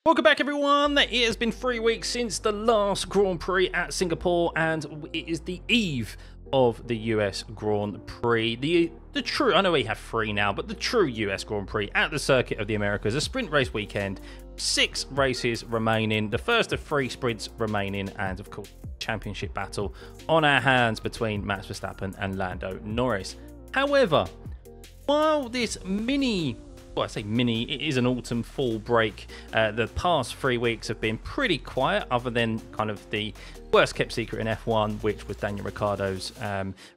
Welcome back, everyone. It has been 3 weeks since the last Grand Prix at Singapore, and it is the eve of the US Grand Prix. The true, I know we have 3 now, but the true US Grand Prix at the Circuit of the Americas, a sprint race weekend, 6 races remaining, the first of 3 sprints remaining, and of course, championship battle on our hands between Max Verstappen and Lando Norris. However, while this well, I say mini, it is an autumn fall break. The past 3 weeks have been pretty quiet, other than kind of the worst kept secret in F1, which was Daniel Ricciardo's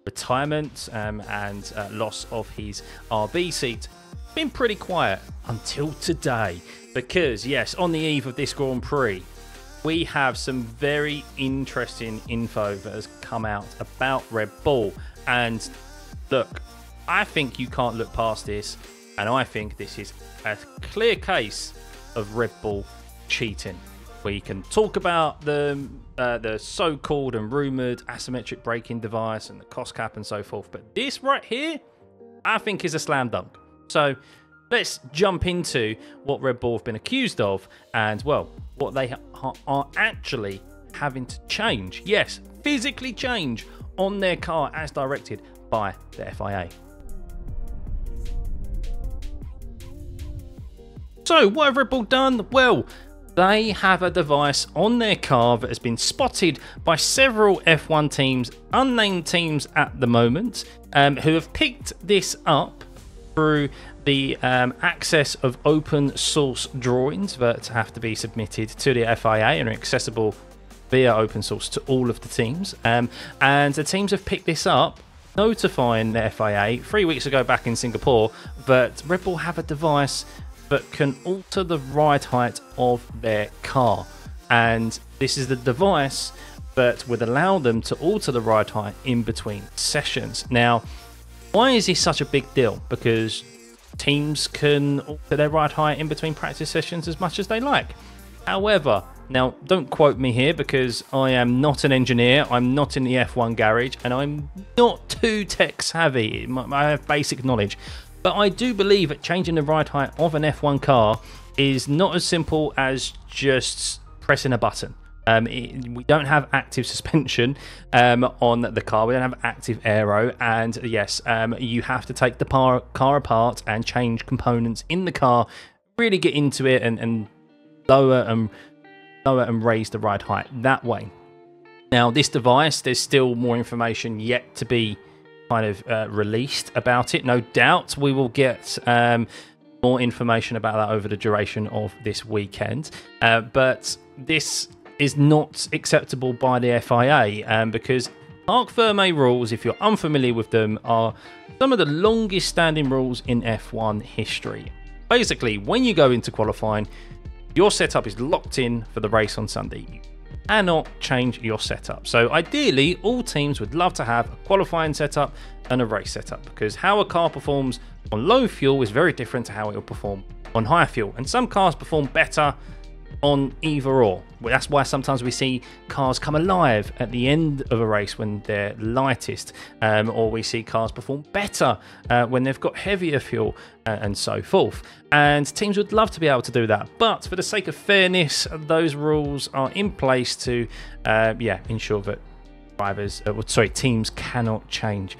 retirement and loss of his RB seat. Been pretty quiet until today, because yes, on the eve of this Grand Prix, we have some very interesting info that has come out about Red Bull. And look, I think you can't look past this. And I think this is a clear case of Red Bull cheating. We can talk about the so-called and rumoured asymmetric braking device and the cost cap and so forth. But this right here, I think is a slam dunk. So let's jump into what Red Bull have been accused of and, well, what they are actually having to change. Yes, physically change on their car as directed by the FIA. So, what have Red Bull done? Well, they have a device on their car that has been spotted by several F1 teams, unnamed teams at the moment, who have picked this up through the access of open source drawings that have to be submitted to the FIA and are accessible via open source to all of the teams. And the teams have picked this up, notifying the FIA 3 weeks ago back in Singapore that Red Bull have a device but can alter the ride height of their car. And this is the device that would allow them to alter the ride height in between sessions. Now, why is this such a big deal? Because teams can alter their ride height in between practice sessions as much as they like. However, now don't quote me here, because I am not an engineer, I'm not in the F1 garage, and I'm not too tech savvy. I have basic knowledge. But I do believe that changing the ride height of an F1 car is not as simple as just pressing a button. We don't have active suspension on the car. We don't have active aero. And yes, you have to take the car apart and change components in the car, really get into it and lower and raise the ride height that way. Now, this device, there's still more information yet to be kind of released about it. No doubt we will get more information about that over the duration of this weekend, but this is not acceptable by the FIA because Parc Fermé rules, if you're unfamiliar with them, are some of the longest standing rules in F1 history. Basically, when you go into qualifying, your setup is locked in for the race on Sunday. You cannot change your setup. So ideally, all teams would love to have a qualifying setup and a race setup, because how a car performs on low fuel is very different to how it will perform on high fuel. And some cars perform better on either or. That's why sometimes we see cars come alive at the end of a race when they're lightest, or we see cars perform better when they've got heavier fuel and so forth. And teams would love to be able to do that, but for the sake of fairness, those rules are in place to ensure that teams cannot change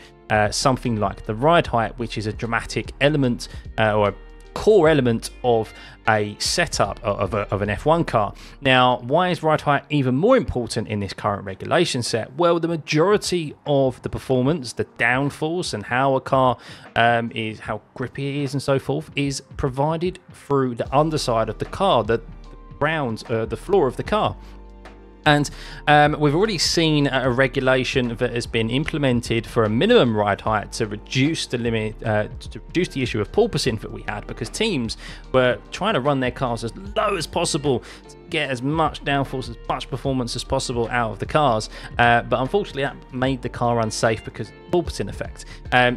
something like the ride height, which is a dramatic element or a core element of a setup of an F1 car. Now, why is ride height even more important in this current regulation set? Well, the majority of the performance, the downforce, and how a car is, how grippy it is and so forth, is provided through the underside of the car, the ground, the floor of the car. And we've already seen a regulation that has been implemented for a minimum ride height to reduce the limit, to reduce the issue of porpoising that we had, because teams were trying to run their cars as low as possible to get as much downforce, as much performance as possible out of the cars. But unfortunately, that made the car unsafe because of the porpoising effect.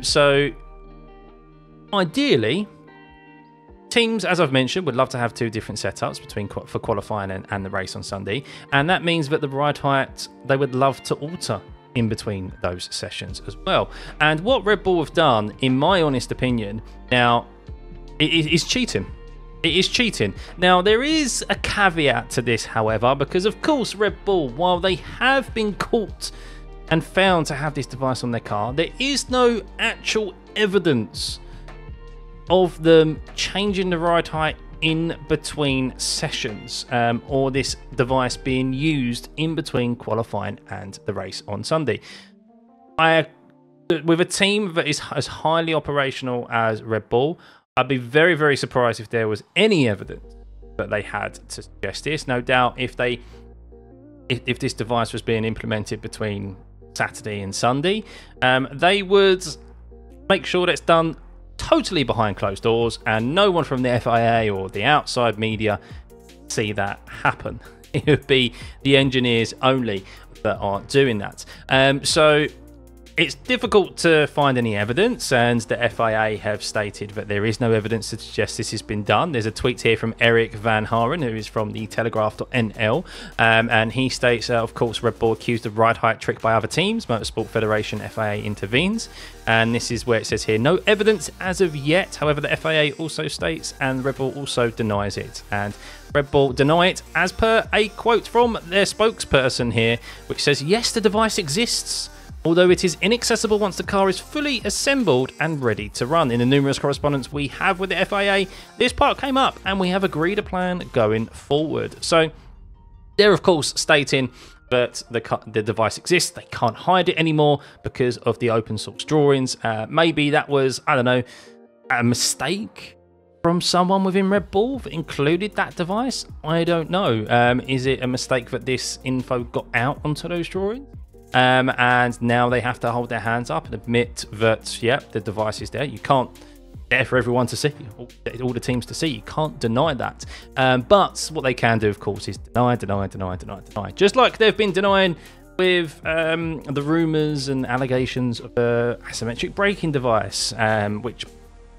So ideally, teams, as I've mentioned, would love to have 2 different setups for qualifying and the race on Sunday, and that means that the ride height they would love to alter in between those sessions as well. And what Red Bull have done, in my honest opinion, now, it is cheating. It is cheating. Now, there is a caveat to this, however, because of course Red Bull, while they have been caught and found to have this device on their car, there is no actual evidence of them changing the ride height in between sessions, or this device being used in between qualifying and the race on Sunday. With a team that is as highly operational as Red Bull, I'd be very, very surprised if there was any evidence that they had to suggest this. No doubt if this device was being implemented between Saturday and Sunday, they would make sure that's done totally behind closed doors and no one from the FIA or the outside media see that happen. It would be the engineers only that aren't doing that. So it's difficult to find any evidence, and the FIA have stated that there is no evidence to suggest this has been done. There's a tweet here from Eric Van Haren, who is from the Telegraph.nl, and he states, of course, Red Bull accused of ride height trick by other teams. Motorsport Federation FIA intervenes, and this is where it says here, no evidence as of yet. However, the FIA also states, and Red Bull also denies it. And Red Bull deny it as per a quote from their spokesperson here, which says, yes, the device exists, although it is inaccessible once the car is fully assembled and ready to run. In the numerous correspondence we have with the FIA, this part came up and we have agreed a plan going forward. So they're of course stating that the device exists. They can't hide it anymore because of the open source drawings. Maybe that was, I don't know, a mistake from someone within Red Bull that included that device. I don't know. Is it a mistake that this info got out onto those drawings? And now they have to hold their hands up and admit that, yeah, the device is there. You can't, there for everyone to see, all the teams to see. You can't deny that. But what they can do, of course, is deny. Just like they've been denying with the rumours and allegations of the asymmetric braking device, which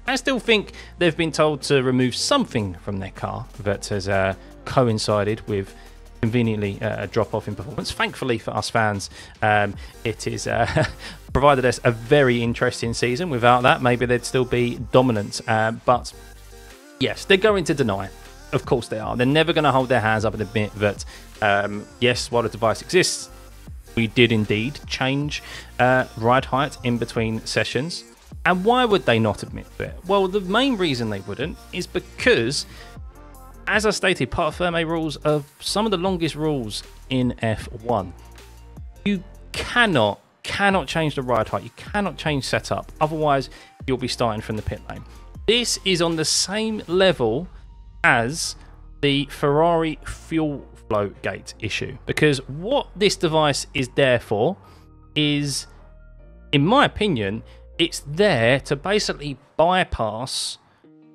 I still think they've been told to remove something from their car that has coincided with conveniently a drop-off in performance. Thankfully for us fans, it is provided us a very interesting season. Without that, maybe they'd still be dominant. But yes, they're going to deny. Of course they are. They're never going to hold their hands up and admit that, yes, while the device exists, we did indeed change ride height in between sessions. And why would they not admit to it? Well, the main reason they wouldn't is because, as I stated, part ferme rules are some of the longest rules in F1. You cannot change the ride height. You cannot change setup. Otherwise, you'll be starting from the pit lane. This is on the same level as the Ferrari fuel flow gate issue, because what this device is there for is, in my opinion, it's there to basically bypass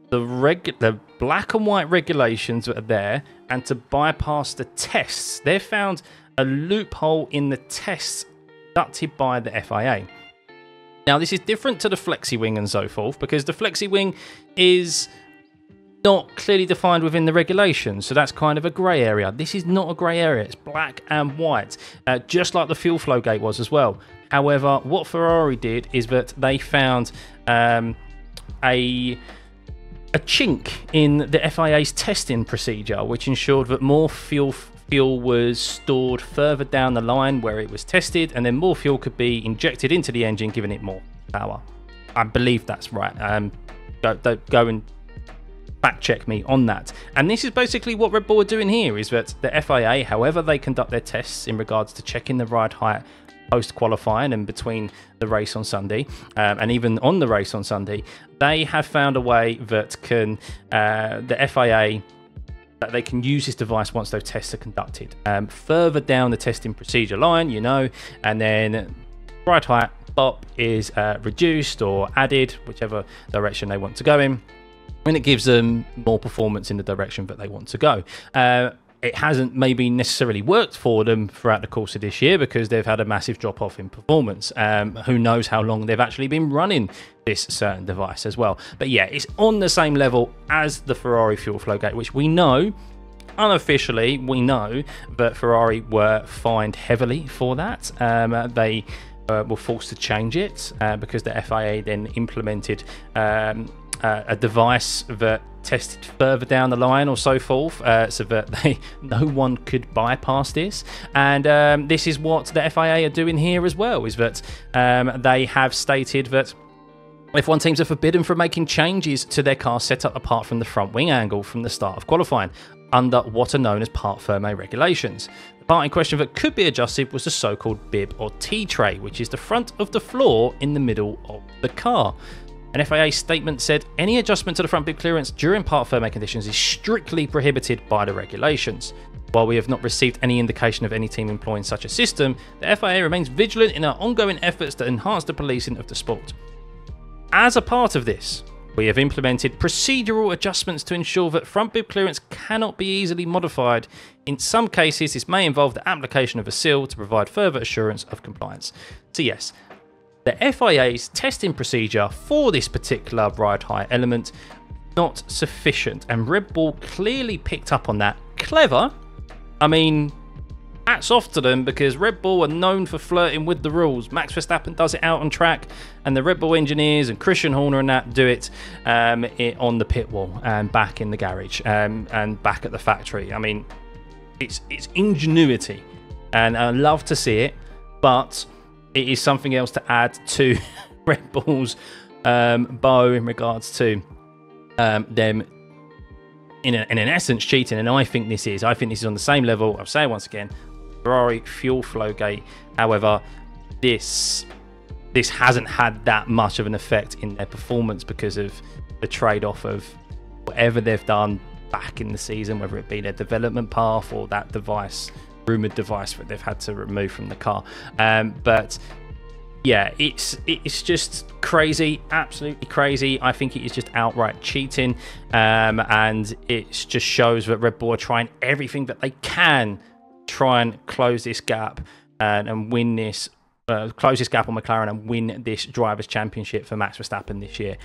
the black and white regulations that are there and to bypass the tests. They've found a loophole in the tests conducted by the FIA. Now, this is different to the flexi wing and so forth, because the flexi wing is not clearly defined within the regulations, so that's kind of a grey area. This is not a grey area, it's black and white, just like the fuel flow gate was as well. However, what Ferrari did is that they found a chink in the FIA's testing procedure, which ensured that more fuel was stored further down the line where it was tested, and then more fuel could be injected into the engine, giving it more power. I believe that's right. Go and fact check me on that. And this is basically what Red Bull are doing here, is that the FIA, however they conduct their tests in regards to checking the ride height post qualifying and between the race on Sunday, and even on the race on Sunday, they have found a way that can the FIA, that they can use this device once those tests are conducted further down the testing procedure line, you know, and then ride height bop is reduced or added, whichever direction they want to go in, and it gives them more performance in the direction that they want to go. It hasn't maybe necessarily worked for them throughout the course of this year because they've had a massive drop off in performance. Who knows how long they've actually been running this certain device as well. But yeah, it's on the same level as the Ferrari fuel flow gate, which we know, unofficially, we know that Ferrari were fined heavily for that. They were forced to change it because the FIA then implemented a device that tested further down the line or so forth, so that no one could bypass this. And this is what the FIA are doing here as well, is that they have stated that F1 teams are forbidden from making changes to their car setup apart from the front wing angle from the start of qualifying, under what are known as Part Ferme regulations. The part in question that could be adjusted was the so-called bib or T-tray, which is the front of the floor in the middle of the car. An FIA statement said any adjustment to the front bib clearance during Part Ferme conditions is strictly prohibited by the regulations. While we have not received any indication of any team employing such a system, the FIA remains vigilant in our ongoing efforts to enhance the policing of the sport. As a part of this, we have implemented procedural adjustments to ensure that front bib clearance cannot be easily modified. In some cases, this may involve the application of a seal to provide further assurance of compliance. So yes, the FIA's testing procedure for this particular ride height element not sufficient, and Red Bull clearly picked up on that. Clever. I mean, hats off to them, because Red Bull are known for flirting with the rules. Max Verstappen does it out on track, and the Red Bull engineers and Christian Horner and that do it on the pit wall and back in the garage and back at the factory. I mean, it's ingenuity, and I love to see it, but it is something else to add to Red Bull's bow in regards to them in an essence cheating. And I think this is on the same level, I'll say it once again, Ferrari fuel flow gate. However, this hasn't had that much of an effect in their performance because of the trade-off of whatever they've done back in the season, whether it be their development path or that rumored device that they've had to remove from the car. But yeah, it's just crazy, absolutely crazy. I think it is just outright cheating, and it just shows that Red Bull are trying everything that they can try and close this gap and win this, close this gap on McLaren and win this Drivers' Championship for Max Verstappen this year.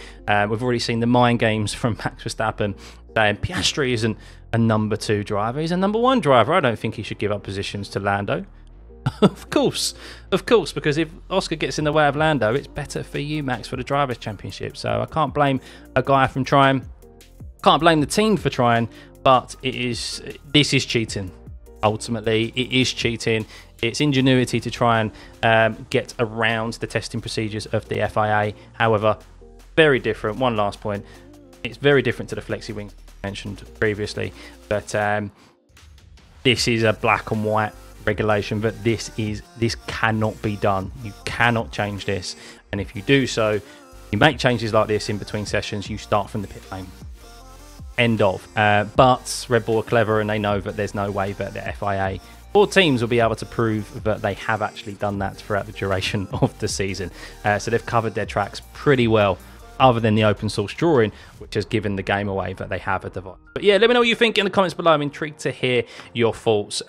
We've already seen the mind games from Max Verstappen saying Piastri isn't a number 2 driver, he's a number 1 driver. I don't think he should give up positions to Lando. Of course, because if Oscar gets in the way of Lando, it's better for you, Max, for the Drivers' Championship. So I can't blame a guy from trying, can't blame the team for trying, but this is cheating. Ultimately, it is cheating. It's ingenuity to try and get around the testing procedures of the FIA. However, very different. One last point. It's very different to the flexi wings mentioned previously, but this is a black and white regulation, but this cannot be done. You cannot change this, and if you do so, you make changes like this in between sessions, you start from the pit lane. End of. But Red Bull are clever, and they know that there's no way that the FIA or teams will be able to prove that they have actually done that throughout the duration of the season. So they've covered their tracks pretty well, other than the open source drawing, which has given the game away that they have a device. But yeah, let me know what you think in the comments below. I'm intrigued to hear your thoughts.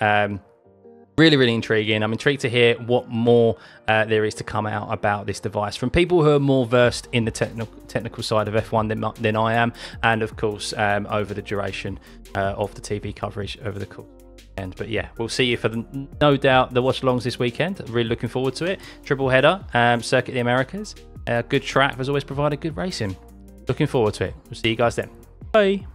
Really intriguing. I'm intrigued to hear what more there is to come out about this device from people who are more versed in the technical side of F1 than I am, and of course over the duration of the TV coverage over the course. But yeah, we'll see you for no doubt the watch-alongs this weekend. Really looking forward to it. Triple header, Circuit of the Americas. Good track has always provided good racing. Looking forward to it. We'll see you guys then. Bye.